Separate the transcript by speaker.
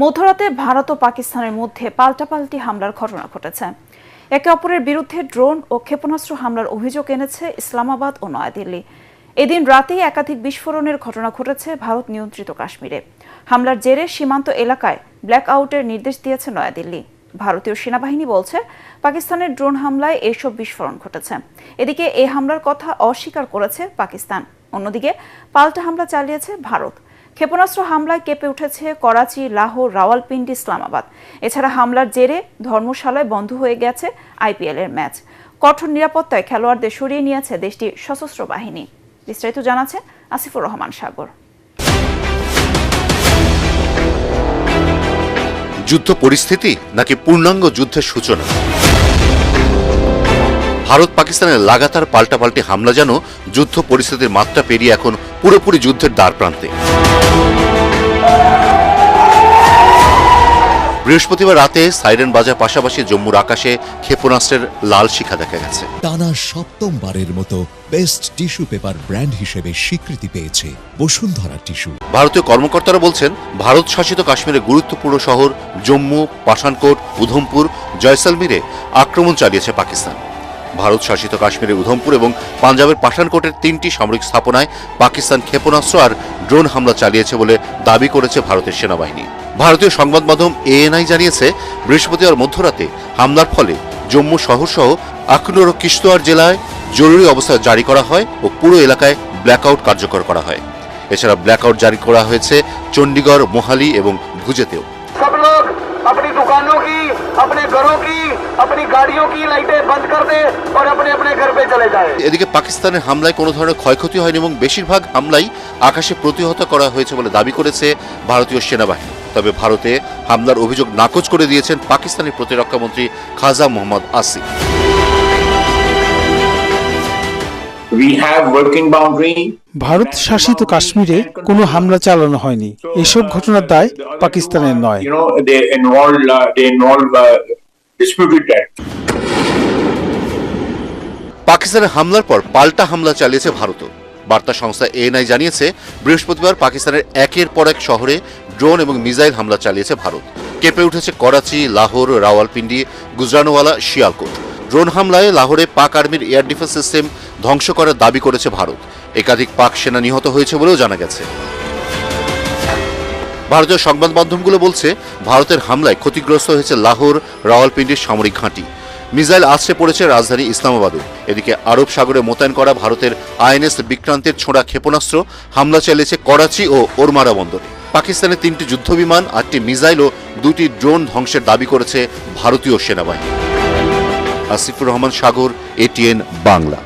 Speaker 1: মধ্যরাতে ভারত ও পাকিস্তানের মধ্যে পাল্টাপাল্টি হামলার ঘটনা ঘটেছে। একে অপরের বিরুদ্ধে ড্রোন ও ক্ষেপণাস্ত্র হামলার অভিযোগ এনেছে ইসলামাবাদ ও নয়াদিল্লি। এদিন রাতেই একাধিক বিস্ফোরণের ঘটনা ঘটেছে ভারত নিয়ন্ত্রিত কাশ্মীরে। হামলার জেরে সীমান্ত এলাকায় ব্ল্যাক আউটের নির্দেশ দিয়েছে নয়াদিল্লি। ভারতীয় সেনাবাহিনী বলছে পাকিস্তানের ড্রোন হামলায় এসব বিস্ফোরণ ঘটেছে। এদিকে এই হামলার কথা অস্বীকার করেছে পাকিস্তান। অন্যদিকে পাল্টা হামলা চালিয়েছে ভারত। ক্ষেপণাস্ত্র হামলায় কেঁপে উঠেছে করাচি, লাহোর, রাওয়ালপিন্ডি, ইসলামাবাদ। এছাড়া হামলার জেরে ধর্মশালায় বন্ধ হয়ে গেছে IPL এর ম্যাচ। কঠোর নিরাপত্তায় খেলোয়াড়দের সরিয়ে নিয়েছে দেশটির সশস্ত্র বাহিনী। বিস্তারিত জানাচ্ছেন আসিফুর রহমান সাগর।
Speaker 2: যুদ্ধ পরিস্থিতি নাকি পূর্ণাঙ্গ যুদ্ধের সূচনা? ভারত পাকিস্তানের লাগাতার পাল্টাপাল্টি হামলা যেন যুদ্ধ পরিস্থিতির মাত্রা পেরিয়ে এখন পুরোপুরি যুদ্ধের দ্বার প্রান্তে। বৃহস্পতিবার রাতে সাইরেন বাজার পাশাপাশি জম্মুর আকাশে ক্ষেপণাস্ত্রের লাল শিখা দেখা গেছে।
Speaker 3: টানা সপ্তমবারের মতো বেস্ট টিস্যু পেপার ব্র্যান্ড হিসেবে স্বীকৃতি পেয়েছে বসুন্ধরা টিস্যু।
Speaker 2: ভারতীয় কর্মকর্তারা বলছেন, ভারত শাসিত কাশ্মীরের গুরুত্বপূর্ণ শহর জম্মু, পাঠানকোট, উধমপুর, জয়সালমীরে আক্রমণ চালিয়েছে পাকিস্তান। ভারত শাসিত কাশ্মীরের উধমপুর এবং পাঞ্জাবের পাঠানকোটের 3টি সামরিক স্থাপনায় পাকিস্তান ক্ষেপণাস্ত্র আর ড্রোন হামলা চালিয়েছে বলে দাবি করেছে ভারতের সেনাবাহিনী। ভারতীয় সংবাদ মাধ্যম ANI জানিয়েছে, বৃহস্পতিবার মধ্যরাতে হামলার ফলে জম্মু শহর সহ আখনুর ও কিশতওয়ার জেলায় জরুরি অবস্থা জারি করা হয় ও পুরো এলাকায় ব্ল্যাকআউট কার্যকর করা হয়। এছাড়া ব্ল্যাকআউট জারি করা হয়েছে চণ্ডীগড়, মোহালি এবং ভুজেতেও।
Speaker 4: अपनी दुकानों की, अपने घरों की, अपनी गाड़ियों की लाइटें बंद कर दे और अपने अपने घर पे चले जाए।
Speaker 2: এদিকে পাকিস্তানের হামলায় কোনো ধরনের ক্ষয়ক্ষতি হয়নি এবং বেশিরভাগ হামলাই আকাশে প্রতিহত করা হয়েছে বলে দাবি করেছে ভারতীয় সেনাবাহিনী। তবে ভারতে হামলার অভিযোগ নাকচ করে দিয়েছেন পাকিস্তানের প্রতিরক্ষা মন্ত্রী খাজা মোহাম্মদ আসিফ।
Speaker 5: ভারত শাসিত কাশ্মীরে কোনো হামলা চালানো হয়নি। এসব ঘটনার দায় পাকিস্তানের নয়।
Speaker 2: পাকিস্তানের হামলার পর পাল্টা হামলা চালিয়েছে ভারতও। বার্তা সংস্থা ANI জানিয়েছে, বৃহস্পতিবার পাকিস্তানের একের পর এক শহরে ড্রোন এবং মিসাইল হামলা চালিয়েছে ভারত। কেঁপে উঠেছে করাচি, লাহোর, রাওয়ালপিন্ডি, গুজরানওয়ালা, শিয়ালকোট। ড্রোন হামলায় লাহোরে পাক আর্মির এয়ার ডিফেন্স সিস্টেম ধ্বংস করার দাবি করেছে ভারত। একাধিক পাক সেনা নিহত হয়েছে বলেও জানা গেছে। ভারতীয় সংবাদ মাধ্যমগুলো বলছে, ভারতের হামলায় ক্ষতিগ্রস্ত হয়েছে লাহোর, রাওয়ালপিন্ডির সামরিক ঘাঁটি। মিসাইল আছড়ে পড়েছে রাজধানী ইসলামাবাদে। এদিকে আরব সাগরে মোতায়েন করা ভারতের INS বিক্রান্তের ছোড়া ক্ষেপণাস্ত্র হামলা চালিয়েছে করাচি ও ওরমারা বন্দরে। পাকিস্তানের 3টি যুদ্ধবিমান, 8টি মিসাইল ও 2টি ড্রোন ধ্বংসের দাবি করেছে ভারতীয় সেনাবাহিনী। আসিফুর রহমান সাগর, ATN বাংলা।